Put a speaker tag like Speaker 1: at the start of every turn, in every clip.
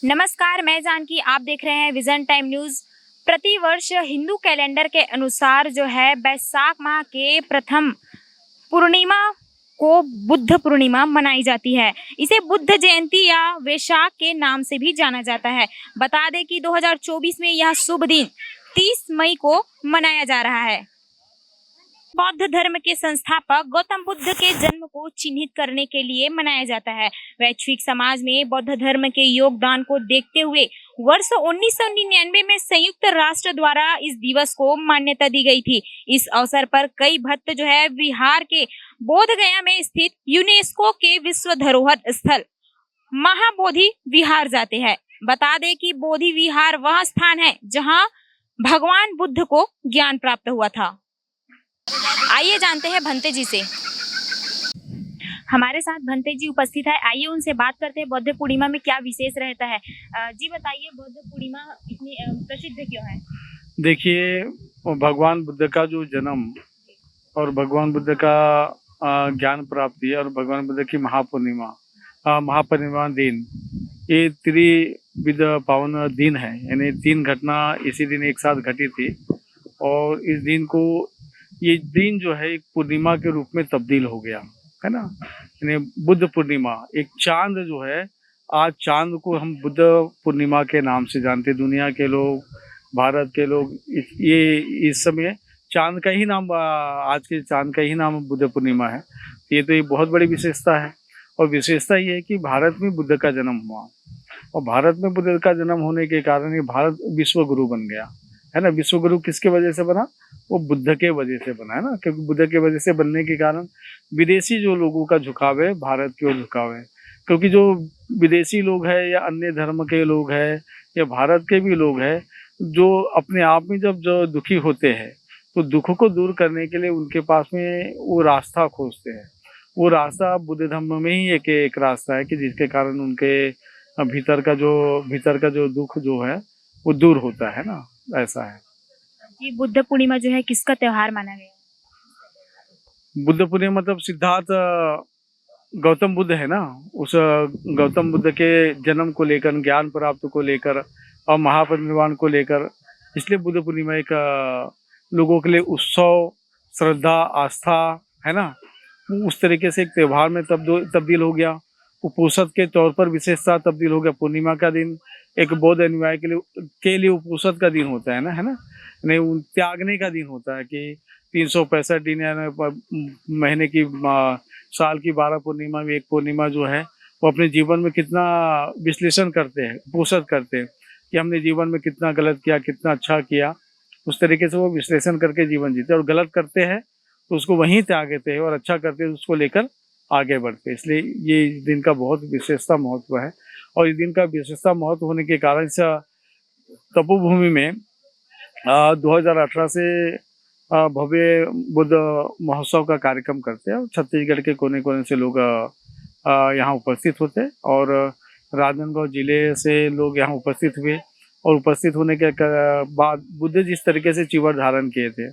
Speaker 1: नमस्कार, मैं जानकी। आप देख रहे हैं विजन टाइम न्यूज। प्रतिवर्ष हिंदू कैलेंडर के अनुसार जो है बैसाख माह के प्रथम पूर्णिमा को बुद्ध पूर्णिमा मनाई जाती है। इसे बुद्ध जयंती या वैशाख के नाम से भी जाना जाता है। बता दें कि 2024 में यह शुभ दिन 30 मई को मनाया जा रहा है। बौद्ध धर्म के संस्थापक गौतम बुद्ध के जन्म को चिन्हित करने के लिए मनाया जाता है। वैश्विक समाज में बौद्ध धर्म के योगदान को देखते हुए वर्ष 1999 में संयुक्त राष्ट्र द्वारा इस दिवस को मान्यता दी गई थी। इस अवसर पर कई भक्त जो है बिहार के बोध गया में स्थित यूनेस्को के विश्व धरोहर स्थल महाबोधि विहार जाते हैं। बता दें कि बोधि विहार वह स्थान है जहाँ भगवान बुद्ध को ज्ञान प्राप्त हुआ था। आइए जानते हैं भंते जी से। हमारे साथ भंते जी उपस्थित है। आइए उनसे बात करते हैं बौद्ध पूर्णिमा में क्या विशेष रहता है। जी बताइए, बौद्ध पूर्णिमा इतनी प्रसिद्ध क्यों है?
Speaker 2: देखिए, भगवान बुद्ध का जो जन्म और भगवान बुद्ध का ज्ञान प्राप्ति और भगवान बुद्ध की महापरिनिर्वाण दिन, ये त्रिविध पावन दिन है। यानी 3 घटना इसी दिन एक साथ घटी थी और इस दिन को, ये दिन जो है एक पूर्णिमा के रूप में तब्दील हो गया है ना। यानी बुद्ध पूर्णिमा, एक चांद जो है, आज चांद को हम बुद्ध पूर्णिमा के नाम से जानते। दुनिया के लोग, भारत के लोग इस समय चांद का ही नाम, आज के चांद का ही नाम बुद्ध पूर्णिमा है। ये तो ये बहुत बड़ी विशेषता है। और विशेषता ये है कि भारत में बुद्ध का जन्म हुआ और भारत में बुद्ध का जन्म होने के कारण ये भारत विश्व गुरु बन गया है ना। विश्व गुरु किसके वजह से बना? वो बुद्ध के वजह से बना है ना। क्योंकि बुद्ध के वजह से बनने के कारण विदेशी जो लोगों का झुकाव है, भारत की ओर झुकाव है। क्योंकि जो विदेशी लोग हैं या अन्य धर्म के लोग हैं या भारत के भी लोग हैं, जो अपने आप में जब जो दुखी होते हैं तो दुख को दूर करने के लिए उनके पास में वो रास्ता खोजते हैं। वो रास्ता बुद्ध धर्म में ही एक रास्ता है कि जिसके कारण उनके भीतर का जो दुख जो है वो दूर होता है ना। ऐसा है
Speaker 1: जी। बुद्ध पूर्णिमा जो है किसका त्योहार माना गया?
Speaker 2: बुद्ध पूर्णिमा मतलब सिद्धार्थ गौतम बुद्ध है ना। उस गौतम बुद्ध के जन्म को लेकर, ज्ञान प्राप्त को लेकर और महापरिनिर्वाण को लेकर, इसलिए बुद्ध पूर्णिमा एक लोगों के लिए उत्सव, श्रद्धा, आस्था है ना, उस तरीके से एक त्यौहार में तब्दील हो गया। उपोषद के तौर पर विशेषता तब्दील हो गया। पूर्णिमा का दिन एक बौद्ध अनुयायी के लिए उपोषद का दिन होता है ना, नहीं, त्यागने का दिन होता है कि 365 दिन या महीने की साल की 12 पूर्णिमा में एक पूर्णिमा जो है वो अपने जीवन में कितना विश्लेषण करते हैं, उपोषद करते हैं कि हमने जीवन में कितना गलत किया, कितना अच्छा किया। उस तरीके से वो विश्लेषण करके जीवन जीते और गलत करते हैं तो उसको वहीं त्याग देते हैं और अच्छा करते हैं उसको लेकर आगे बढ़ते। इसलिए ये इस दिन का बहुत विशेषता महत्व है। और इस दिन का विशेषता महत्व होने के कारण इस तपोभूमि में 2018 से भव्य बुद्ध महोत्सव का कार्यक्रम करते हैं। छत्तीसगढ़ के कोने कोने से लोग यहाँ उपस्थित होते हैं और राजनांदगांव जिले से लोग यहाँ उपस्थित हुए। और उपस्थित होने के बाद बुद्ध जिस तरीके से चीवर धारण किए थे,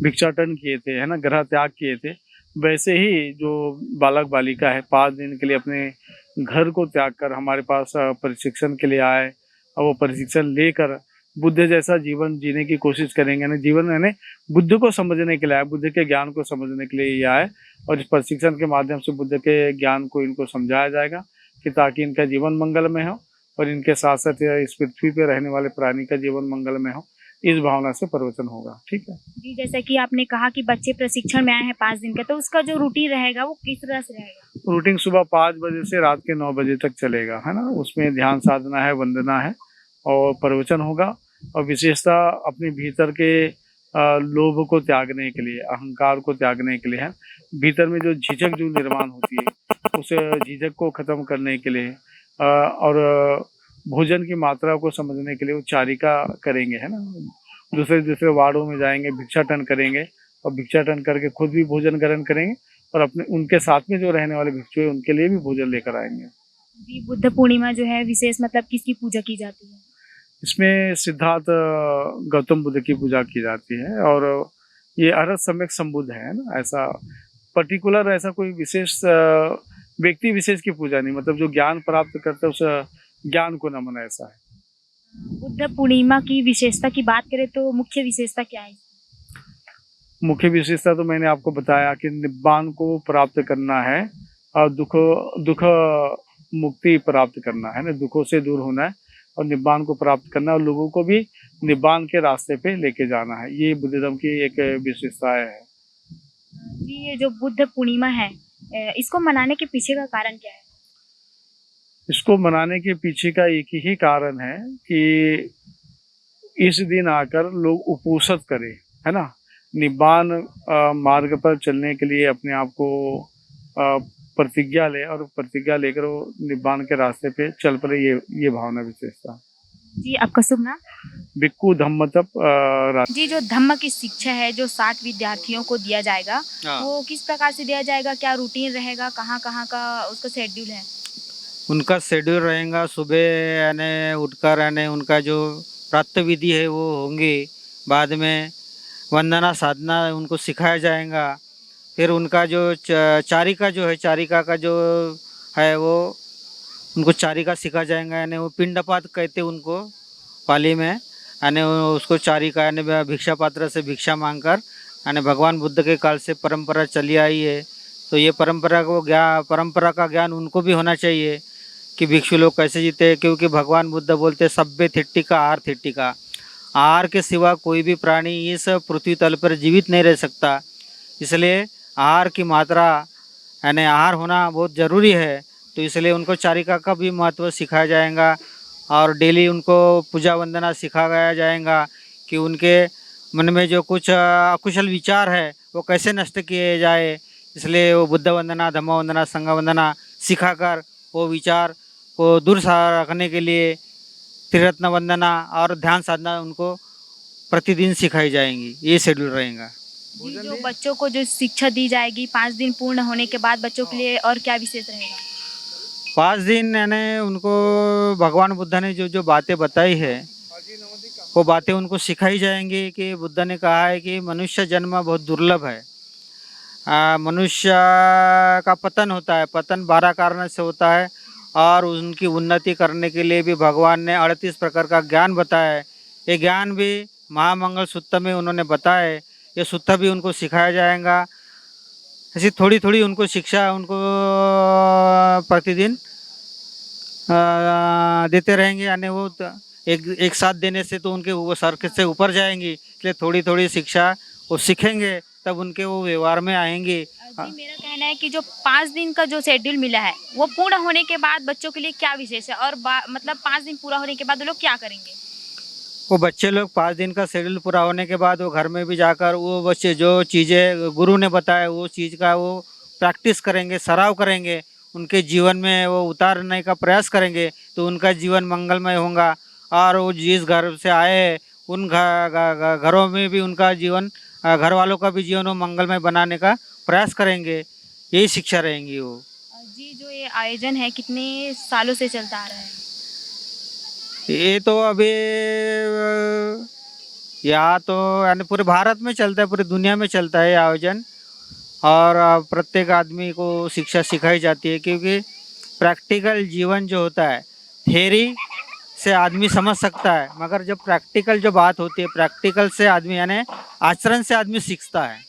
Speaker 2: भिक्षाटन किए थे है ना, ग्रह त्याग किए थे, वैसे ही जो बालक बालिका है 5 दिन के लिए अपने घर को त्याग कर हमारे पास प्रशिक्षण के लिए आए और वो प्रशिक्षण लेकर बुद्ध जैसा जीवन जीने की कोशिश करेंगे ना। जीवन यानी बुद्ध को समझने के लिए आए, बुद्ध के ज्ञान को समझने के लिए ये आए और इस प्रशिक्षण के माध्यम से बुद्ध के ज्ञान को इनको समझाया जाएगा कि ताकि इनका जीवन मंगलमय हो और इनके साथ साथ इस पृथ्वी पर रहने वाले प्राणी का जीवन मंगलमय हो। इस भावना से प्रवचन होगा। ठीक है
Speaker 1: जी। जैसे कि आपने कहा कि बच्चे प्रशिक्षण में आए हैं 5 दिन का, तो उसका जो रूटीन रहेगा वो किस तरह से रहेगा?
Speaker 2: रूटीन सुबह 5 बजे से रात के 9 बजे तक चलेगा है ना। उसमें ध्यान साधना है, वंदना है और प्रवचन होगा। और विशेषता अपने भीतर के लोभ को त्यागने के लिए, अहंकार को त्यागने के लिए है। भीतर में जो झिझक जो निर्माण होती है उस झिझक को खत्म करने के लिए और भोजन की मात्रा को समझने के लिए वो चारिका करेंगे है ना। दूसरे वार्डों में जाएंगे, भिक्षाटन करेंगे और भिक्षाटन करके खुद भी भोजन ग्रहण करेंगे और अपने उनके साथ में जो रहने वाले भिक्षु हैं उनके लिए भी भोजन लेकर आएंगे।
Speaker 1: जी। बुद्ध पूर्णिमा जो है विशेष मतलब किसकी पूजा की जाती है?
Speaker 2: इसमें सिद्धार्थ गौतम बुद्ध की पूजा की जाती है और ये अरहत सम्यक संबुद्ध है ना। ऐसा पर्टिकुलर ऐसा कोई विशेष व्यक्ति विशेष की पूजा नहीं, मतलब जो ज्ञान प्राप्त करता है उस ज्ञान को नमन, ऐसा है।
Speaker 1: बुद्ध पूर्णिमा की विशेषता की बात करें तो मुख्य विशेषता क्या है?
Speaker 2: मुख्य विशेषता तो मैंने आपको बताया कि निब्बान को प्राप्त करना है और दुख मुक्ति प्राप्त करना है ना, दुखों से दूर होना है और निब्बान को प्राप्त करना है और लोगों को भी निब्बान के रास्ते पे लेके जाना है। ये बुद्ध धर्म की एक विशेषता है।
Speaker 1: जी, ये जो बुद्ध पूर्णिमा है इसको मनाने के पीछे का कारण क्या है?
Speaker 2: इसको मनाने के पीछे का एक ही कारण है कि इस दिन आकर लोग उपोषित करें, है ना, निब्बान मार्ग पर चलने के लिए अपने आप को अ, प्रतिज्ञा ले और प्रतिज्ञा लेकर वो निब्बान के रास्ते पे चल पड़े, ये भावना विशेषता।
Speaker 1: जी, आपका शुभ नाम?
Speaker 2: भिक्खु धम्म तप
Speaker 1: जी, जो धम्म की शिक्षा है जो 60 विद्यार्थियों को दिया जाएगा,
Speaker 3: हाँ।
Speaker 1: वो किस प्रकार से दिया जाएगा? क्या रूटीन रहेगा? कहाँ-कहाँ का उसका शेड्यूल है?
Speaker 3: उनका शेड्यूल रहेगा, सुबह यानी उठकर यानी उनका जो प्रातः विधि है वो होंगी, बाद में वंदना साधना उनको सिखाया जाएगा, फिर उनका जो चारिका जो है, चारिका का जो है वो उनको चारिका सिखा जाएगा, यानी वो पिंडपात कहते हैं उनको पाली में, यानी उसको चारिका यानी भिक्षा पात्र से भिक्षा मांगकर, यानी भगवान बुद्ध के काल से परंपरा चली आई है। तो ये परंपरा का ज्ञान उनको भी होना चाहिए कि भिक्षु लोग कैसे जीते, क्योंकि भगवान बुद्ध बोलते सभ्य थिट्टिका आहार थिट्टिका, आहार के सिवा कोई भी प्राणी इस पृथ्वी तल पर जीवित नहीं रह सकता। इसलिए आहार की मात्रा यानी आहार होना बहुत ज़रूरी है। तो इसलिए उनको चारिका का भी महत्व सिखाया जाएगा और डेली उनको पूजा वंदना सिखाया जाएगा कि उनके मन में जो कुछ अकुशल विचार है वो कैसे नष्ट किए जाए। इसलिए वो बुद्ध वंदना, धम्म वंदना, संघ वंदना सिखाकर वो विचार को दूर रखने के लिए त्रिरत्न वंदना और ध्यान साधना उनको प्रतिदिन सिखाई जाएंगी। ये शेड्यूल रहेगा।
Speaker 1: जी, जो बच्चों को जो शिक्षा दी जाएगी 5 दिन पूर्ण होने के बाद बच्चों के लिए और क्या विशेष रहेगा?
Speaker 3: 5 दिन यानी उनको भगवान बुद्ध ने जो जो बातें बताई है वो बातें उनको सिखाई जाएंगी कि बुद्ध ने कहा है कि मनुष्य जन्म बहुत दुर्लभ है। मनुष्य का पतन होता है, पतन 12 कारण से होता है और उनकी उन्नति करने के लिए भी भगवान ने 38 प्रकार का ज्ञान बताया है। ये ज्ञान भी महामंगल सूत्र में उन्होंने बताया है, ये सूत्र भी उनको सिखाया जाएगा। ऐसी थोड़ी थोड़ी उनको शिक्षा उनको प्रतिदिन देते रहेंगे, यानी वो एक साथ देने से तो उनके वो सर से ऊपर जाएंगी, इसलिए थोड़ी थोड़ी शिक्षा वो सीखेंगे तब उनके वो व्यवहार में आएंगे।
Speaker 1: जी, मेरा कहना है कि जो 5 दिन का जो शेड्यूल मिला है वो पूर्ण होने के बाद बच्चों के लिए क्या विशेष है और मतलब 5 दिन पूरा होने के बाद वो लोग क्या करेंगे?
Speaker 3: वो बच्चे लोग 5 दिन का शेड्यूल पूरा होने के बाद वो घर में भी जाकर वो बच्चे जो चीज़ें गुरु ने बताया वो चीज़ का वो प्रैक्टिस करेंगे, सराव करेंगे, उनके जीवन में वो उतारने का प्रयास करेंगे, तो उनका जीवन मंगलमय होगा और वो जिस घर से आए हैं उन घरों में भी उनका जीवन, घर वालों का भी जीवन वो मंगलमय बनाने का प्रयास करेंगे। यही शिक्षा रहेंगी वो।
Speaker 1: जी, जो ये आयोजन है कितने सालों से चलता आ रहा है?
Speaker 3: ये तो अभी यहाँ तो यानी पूरे भारत में चलता है, पूरी दुनिया में चलता है ये आयोजन और प्रत्येक आदमी को शिक्षा सिखाई जाती है, क्योंकि प्रैक्टिकल जीवन जो होता है थ्योरी से आदमी समझ सकता है, मगर जब प्रैक्टिकल जो बात होती है प्रैक्टिकल से आदमी यानी आचरण से आदमी सीखता है।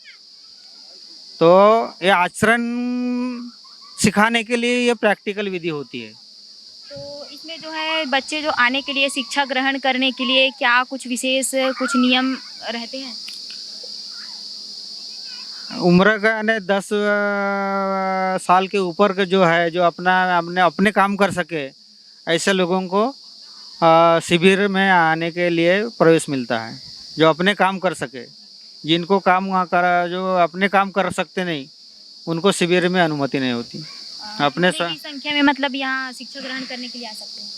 Speaker 3: तो ये आचरण सिखाने के लिए ये प्रैक्टिकल विधि होती है।
Speaker 1: तो इसमें जो है बच्चे जो आने के लिए शिक्षा ग्रहण करने के लिए क्या कुछ विशेष कुछ नियम रहते हैं?
Speaker 3: उम्र का यानी 10 साल के ऊपर का जो है, जो अपने काम कर सके, ऐसे लोगों को शिविर में आने के लिए प्रवेश मिलता है। जो अपने काम कर सके, जिनको जो अपने काम कर सकते नहीं उनको शिविर में अनुमति नहीं होती। अपने
Speaker 1: कितने की संख्या में मतलब यहाँ शिक्षा ग्रहण करने के लिए आ सकते हैं?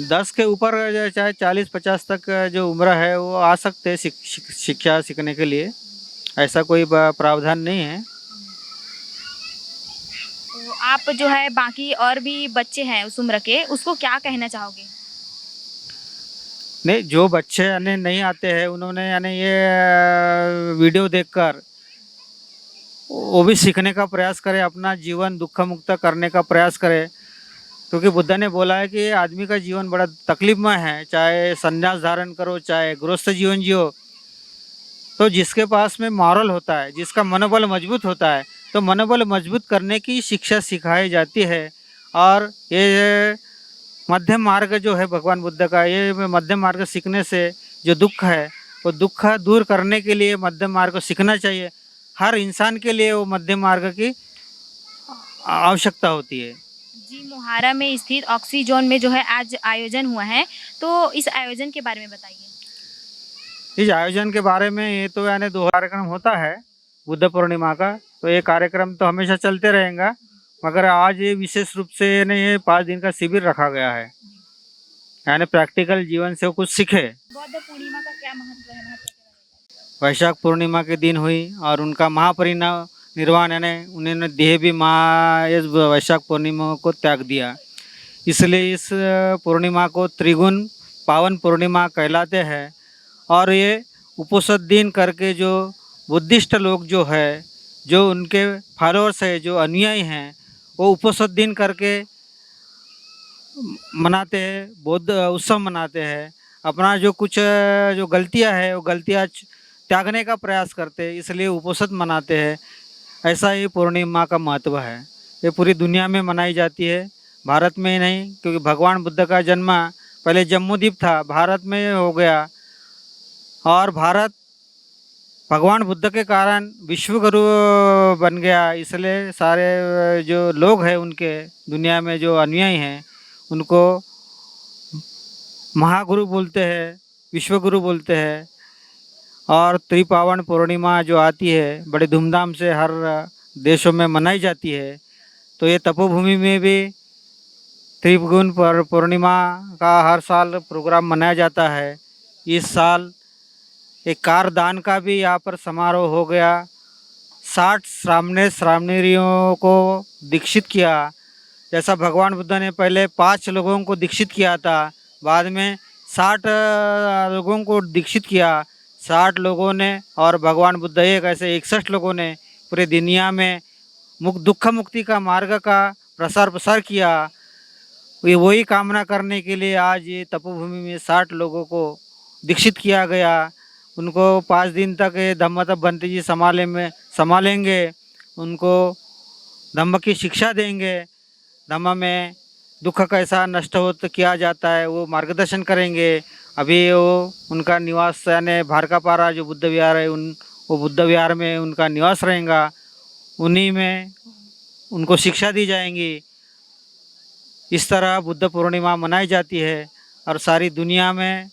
Speaker 3: 10 के ऊपर चाहे 40-50 तक जो उम्र है वो आ सकते हैं शिक्षा सीखने के लिए, ऐसा कोई प्रावधान नहीं है।
Speaker 1: तो आप जो है बाकी और भी बच्चे हैं उस उम्र के, उसको क्या कहना चाहोगे?
Speaker 3: नहीं, जो बच्चे यानी नहीं आते हैं उन्होंने यानी ये वीडियो देखकर वो भी सीखने का प्रयास करें, अपना जीवन दुख मुक्त करने का प्रयास करें क्योंकि बुद्ध ने बोला है कि आदमी का जीवन बड़ा तकलीफमय है, चाहे संन्यास धारण करो चाहे गृहस्थ जीवन जियो। तो जिसके पास में मॉरल होता है, जिसका मनोबल मजबूत होता है, तो मनोबल मजबूत करने की शिक्षा सिखाई जाती है। और ये मध्यम मार्ग जो है भगवान बुद्ध का, ये मध्यम मार्ग सीखने से जो दुख है वो दुख दूर करने के लिए मध्यम मार्ग को सीखना चाहिए। हर इंसान के लिए वो मध्यम मार्ग की आवश्यकता होती है।
Speaker 1: जी, मोहारा में स्थित ऑक्सीजोन में जो है आज आयोजन हुआ है, तो इस आयोजन के बारे में बताइए।
Speaker 3: इस आयोजन के बारे में ये तो यानी दो कार्यक्रम होता है बुद्ध पूर्णिमा का, तो ये कार्यक्रम तो हमेशा चलते रहेगा, मगर आज ये विशेष रूप से ये 5 दिन का शिविर रखा गया है, यानी प्रैक्टिकल जीवन से वो कुछ सीखे।
Speaker 1: बौद्ध पूर्णिमा का क्या महत्व है?
Speaker 3: वैशाख पूर्णिमा के दिन हुई और उनका महापरिनिर्वाण यानी उन्होंने देह भी इस वैशाख पूर्णिमा को त्याग दिया, इसलिए इस पूर्णिमा को त्रिगुण पावन पूर्णिमा कहलाते हैं। और ये उपोषद दिन करके जो बुद्धिस्ट लोग जो है, जो उनके फॉलोअर्स है, जो अनुयायी हैं, वो उपोषद दिन करके मनाते हैं, बौद्ध उत्सव मनाते हैं। अपना जो कुछ जो गलतियां है वो गलतियां त्यागने का प्रयास करते हैं, इसलिए उपोषद मनाते हैं। ऐसा ही पूर्णिमा का महत्व है। ये पूरी दुनिया में मनाई जाती है, भारत में ही नहीं, क्योंकि भगवान बुद्ध का जन्म पहले जम्मूद्वीप था, भारत में हो गया। और भारत भगवान बुद्ध के कारण विश्व गुरु बन गया, इसलिए सारे जो लोग हैं उनके दुनिया में जो अनुयायी हैं उनको महागुरु बोलते हैं, विश्व गुरु बोलते हैं। और त्रिपावन पूर्णिमा जो आती है बड़े धूमधाम से हर देशों में मनाई जाती है। तो ये तपोभूमि में भी त्रिगुण पूर्णिमा का हर साल प्रोग्राम मनाया जाता है। इस साल एक कार दान का भी यहाँ पर समारोह हो गया। 60 श्रामणेरियों को दीक्षित किया। जैसा भगवान बुद्ध ने पहले 5 लोगों को दीक्षित किया था, बाद में 60 लोगों को दीक्षित किया। 60 लोगों ने और भगवान बुद्ध एक, ऐसे 61 लोगों ने पूरे दुनिया में दुख मुक्ति का मार्ग का प्रसार किया। ये वही कामना करने के लिए आज ये तपोभूमि में 60 लोगों को दीक्षित किया गया। उनको 5 दिन तक ये धम्म तप बंती जी संभालेंगे, उनको धम्म की शिक्षा देंगे, धम्म में दुख कैसा नष्ट हो तो किया जाता है वो मार्गदर्शन करेंगे। अभी वो उनका निवास यानी भारकापारा जो बुद्ध विहार है वो बुद्ध विहार में उनका निवास रहेगा, उन्हीं में उनको शिक्षा दी जाएंगी। इस तरह बुद्ध पूर्णिमा मनाई जाती है और सारी दुनिया में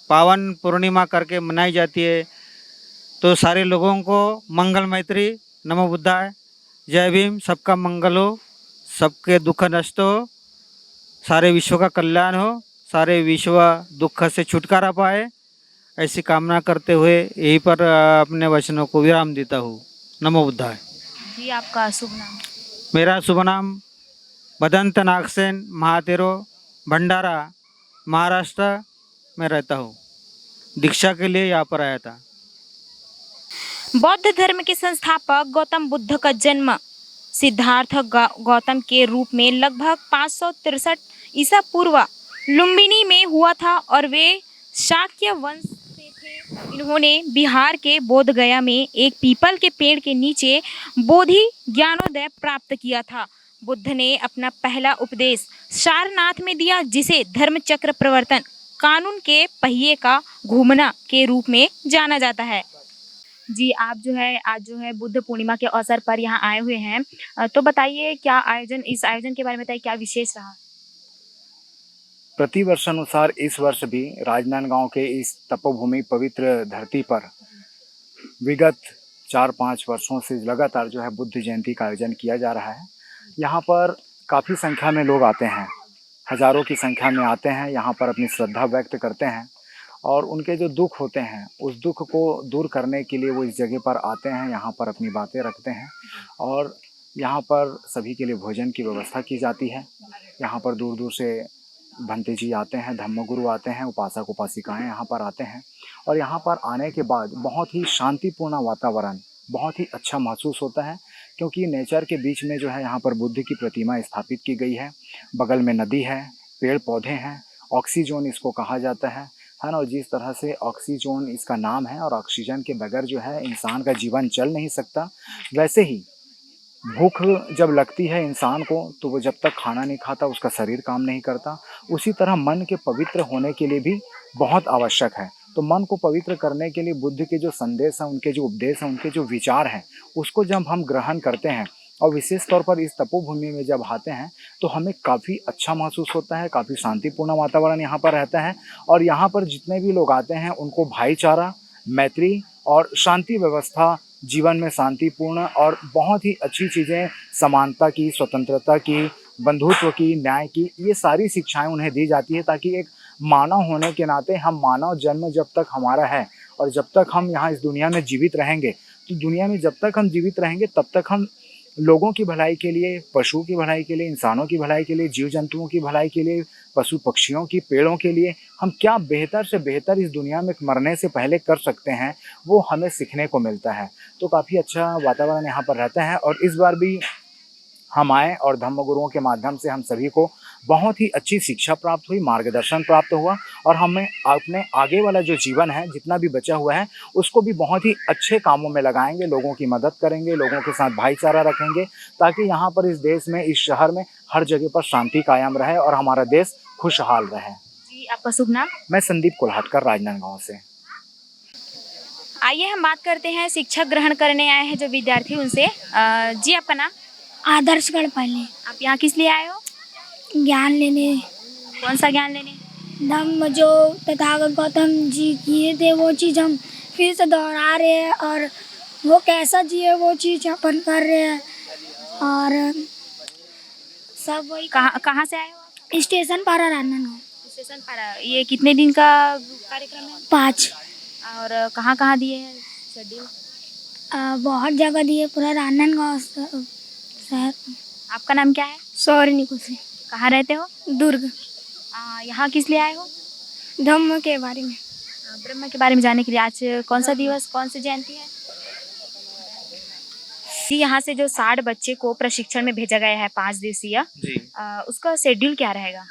Speaker 3: पावन पूर्णिमा करके मनाई जाती है। तो सारे लोगों को मंगल मैत्री, नमो बुद्धाय, जय भीम, सबका मंगल हो, सबके दुख नष्ट हो, सारे विश्व का कल्याण हो, सारे विश्व दुख से छुटकारा पाए, ऐसी कामना करते हुए यहीं पर अपने वचनों को विराम देता हूँ। नमो बुद्धाय।
Speaker 1: जी, आपका शुभ नाम?
Speaker 3: मेरा शुभ नाम बदंत नागसेन महातेरो, भंडारा महाराष्ट्र में रहता हूँ। दीक्षा के लिए यहाँ पर आया था।
Speaker 1: बौद्ध धर्म के संस्थापक गौतम बुद्ध का जन्म सिद्धार्थ गौतम के रूप में लगभग 563 ईसा पूर्व लुम्बिनी में हुआ था और वे शाक्य वंश से थे। इन्होंने बिहार के बोध गया में एक पीपल के पेड़ के नीचे बोधि ज्ञानोदय प्राप्त किया था। बुद्ध ने अपना पहला उपदेश सारनाथ में दिया, जिसे धर्मचक्र प्रवर्तन कानून के पहिए का घूमना के रूप में जाना जाता है। जी, आप जो है आज जो है बुद्ध पूर्णिमा के अवसर पर यहाँ आए हुए हैं, तो बताइए क्या इस आयोजन के बारे में बताइए, क्या विशेष रहा?
Speaker 4: प्रति वर्ष अनुसार इस वर्ष भी राजनांदगांव के इस तपोभूमि पवित्र धरती पर विगत 4-5 वर्षों से लगातार जो है बुद्ध जयंती का आयोजन किया जा रहा है। यहाँ पर काफ़ी संख्या में लोग आते हैं, हजारों की संख्या में आते हैं, यहाँ पर अपनी श्रद्धा व्यक्त करते हैं और उनके जो दुख होते हैं उस दुख को दूर करने के लिए वो इस जगह पर आते हैं, यहाँ पर अपनी बातें रखते हैं और यहाँ पर सभी के लिए भोजन की व्यवस्था की जाती है। यहाँ पर दूर दूर से भंते जी आते हैं, धम्मगुरु आते हैं, उपासक उपासिकाएँ यहाँ पर आते हैं और यहाँ पर आने के बाद बहुत ही शांतिपूर्ण वातावरण, बहुत ही अच्छा महसूस होता है क्योंकि नेचर के बीच में जो है यहाँ पर बुद्ध की प्रतिमा स्थापित की गई है। बगल में नदी है, पेड़ पौधे हैं, ऑक्सीजोन इसको कहा जाता है ना। और जिस तरह से ऑक्सीजोन इसका नाम है और ऑक्सीजन के बगैर जो है इंसान का जीवन चल नहीं सकता, वैसे ही भूख जब लगती है इंसान को तो वो जब तक खाना नहीं खाता उसका शरीर काम नहीं करता। उसी तरह मन के पवित्र होने के लिए भी बहुत आवश्यक है। तो मन को पवित्र करने के लिए बुद्ध के जो संदेश हैं, उनके जो उपदेश हैं, उनके जो विचार हैं, उसको जब हम ग्रहण करते हैं और विशेष तौर पर इस तपोभूमि में जब आते हैं तो हमें काफ़ी अच्छा महसूस होता है, काफ़ी शांतिपूर्ण वातावरण यहाँ पर रहता है। और यहाँ पर जितने भी लोग आते हैं उनको भाईचारा, मैत्री और शांति व्यवस्था, जीवन में शांतिपूर्ण और बहुत ही अच्छी चीज़ें, समानता की, स्वतंत्रता की, बंधुत्व की, न्याय की, ये सारी शिक्षाएं उन्हें दी जाती है ताकि एक मानव होने के नाते हम मानव जन्म जब तक हमारा है और जब तक हम यहाँ इस दुनिया में जीवित रहेंगे, तो दुनिया में जब तक हम जीवित रहेंगे तब तक हम लोगों की भलाई के लिए, पशुओं की भलाई के लिए, इंसानों की भलाई के लिए, जीव जंतुओं की भलाई के लिए, पशु पक्षियों की, पेड़ों के लिए हम क्या बेहतर से बेहतर इस दुनिया में मरने से पहले कर सकते हैं, वो हमें सीखने को मिलता है। तो काफ़ी अच्छा वातावरण यहाँ पर रहता है। और इस बार भी हम आए और धम्मगुरुओं के माध्यम से हम सभी को बहुत ही अच्छी शिक्षा प्राप्त हुई, मार्गदर्शन प्राप्त हुआ और हमें अपने आगे वाला जो जीवन है, जितना भी बचा हुआ है, उसको भी बहुत ही अच्छे कामों में लगाएंगे, लोगों की मदद करेंगे, लोगों के साथ भाईचारा रखेंगे, ताकि यहाँ पर इस देश में, इस शहर में हर जगह पर शांति कायम रहे और हमारा देश खुशहाल रहे।
Speaker 1: जी, आपका शुभ नाम?
Speaker 4: मैं संदीप कोल्हाटकर, राजनांदगांव से।
Speaker 1: आइए हम बात करते हैं शिक्षा ग्रहण करने आए हैं जो विद्यार्थी उनसे। जी, आपका नाम?
Speaker 5: आदर्शगढ़ पहले
Speaker 1: आप यहाँ किस लिए आए हो?
Speaker 5: ज्ञान लेने।
Speaker 1: कौन सा ज्ञान लेने?
Speaker 5: धम्म जो तथागत गौतम जी किए थे वो चीज़ हम फिर से दोहरा रहे हैं और वो कैसा जिए वो चीज़ अपन कर रहे हैं और सब वही।
Speaker 1: कहाँ से आए हो आप?
Speaker 5: स्टेशन पारा राजनांदगांव।
Speaker 1: स्टेशन पारा। ये कितने दिन का कार्यक्रम है?
Speaker 5: 5।
Speaker 1: और कहाँ दिए हैं शेड्यूल?
Speaker 5: बहुत जगह दिए, पूरा राजनांदगांव शहर।
Speaker 1: आपका नाम क्या है?
Speaker 5: सौरनी कुशी।
Speaker 1: कहाँ रहते हो?
Speaker 5: दुर्ग।
Speaker 1: यहाँ किस लिए आए हो?
Speaker 5: धम्म के बारे में,
Speaker 1: ब्रह्म के बारे में जानने के लिए। आज कौन सा दिवस, कौन सी जयंती है? जी, यहाँ से जो 60 बच्चे को प्रशिक्षण में भेजा गया है 5 दिवसीय,
Speaker 6: जी
Speaker 1: उसका शेड्यूल क्या रहेगा?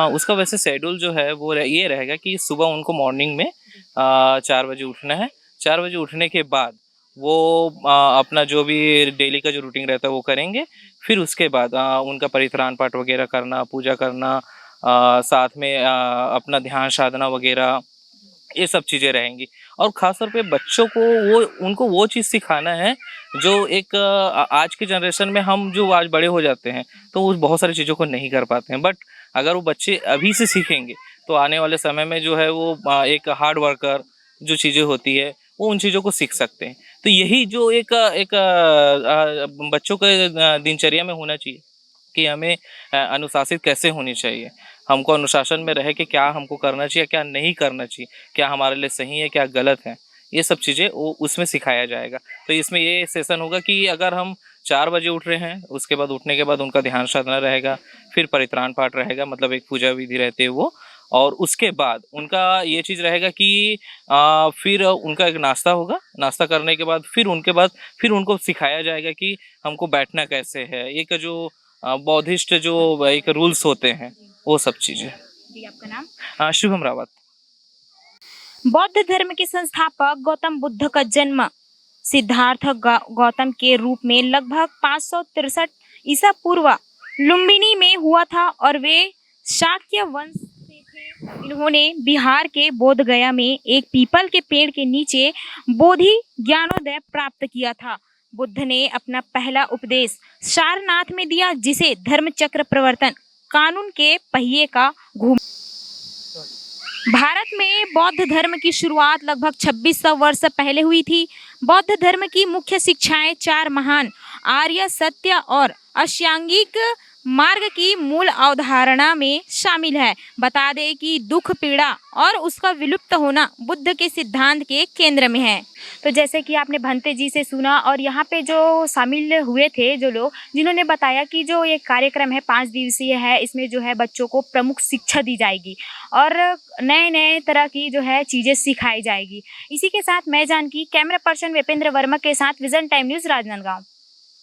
Speaker 6: उसका वैसे शेड्यूल जो है वो ये रहेगा कि सुबह उनको मॉर्निंग में 4 बजे उठना है। 4 बजे उठने के बाद वो अपना जो भी डेली का जो रूटीन रहता है वो करेंगे। फिर उसके बाद उनका परित्राण पाठ वगैरह करना, पूजा करना, साथ में अपना ध्यान साधना वगैरह, ये सब चीज़ें रहेंगी। और ख़ास तौर पे बच्चों को उनको वो चीज़ सिखाना है जो एक आज की जनरेशन में हम जो आज बड़े हो जाते हैं तो उस बहुत सारी चीज़ों को नहीं कर पाते हैं। बट अगर वो बच्चे अभी से सीखेंगे तो आने वाले समय में जो है वो एक हार्ड वर्कर जो चीज़ें होती है वो उन चीज़ों को सीख सकते हैं। तो यही जो एक बच्चों के दिनचर्या में होना चाहिए कि हमें अनुशासित कैसे होनी चाहिए, हमको अनुशासन में रह के क्या हमको करना चाहिए, क्या नहीं करना चाहिए, क्या हमारे लिए सही है, क्या गलत है, ये सब चीज़ें वो उसमें सिखाया जाएगा। तो इसमें ये सेशन होगा कि अगर हम 4 बजे उठ रहे हैं, उसके बाद उठने के बाद उनका ध्यान साधना रहेगा, फिर परित्राण पाठ रहेगा, मतलब एक पूजा विधि रहती है वो, और उसके बाद उनका ये चीज़ रहेगा कि फिर उनका एक नाश्ता होगा। नाश्ता करने के बाद फिर उनको सिखाया जाएगा कि हमको बैठना कैसे है, एक जो बौद्धिस्ट जो एक रूल्स होते हैं वो सब चीज़ें।
Speaker 1: जी, आपका नाम?
Speaker 6: शुभम रावत।
Speaker 1: बौद्ध धर्म के संस्थापक गौतम बुद्ध का जन्म सिद्धार्थ गौतम के रूप में लगभग 563 ईसा पूर्व लुम्बिनी में हुआ था और वे शाक्य वंश से थे। इन्होंने बिहार के बोध गया में एक पीपल के पेड़ के नीचे बोधि ज्ञानोदय प्राप्त किया था। बुद्ध ने अपना पहला उपदेश सारनाथ में दिया, जिसे धर्म चक्र प्रवर्तन कानून के पहिए का घूम। भारत में बौद्ध धर्म की शुरुआत लगभग 2600 वर्ष पहले हुई थी। बौद्ध धर्म की मुख्य शिक्षाएं 4 महान आर्य सत्य और अष्टांगिक मार्ग की मूल अवधारणा में शामिल है। बता दें कि दुख, पीड़ा और उसका विलुप्त होना बुद्ध के सिद्धांत के केंद्र में है। तो जैसे कि आपने भंते जी से सुना और यहाँ पे जो शामिल हुए थे जो लोग, जिन्होंने बताया कि जो ये कार्यक्रम है 5 दिवसीय है, इसमें जो है बच्चों को प्रमुख शिक्षा दी जाएगी और नए तरह की जो है चीज़ें सिखाई जाएगी। इसी के साथ मैं जानकी, कैमरा पर्सन विपेंद्र वर्मा के साथ विजन टाइम न्यूज़, राजनांदगांव।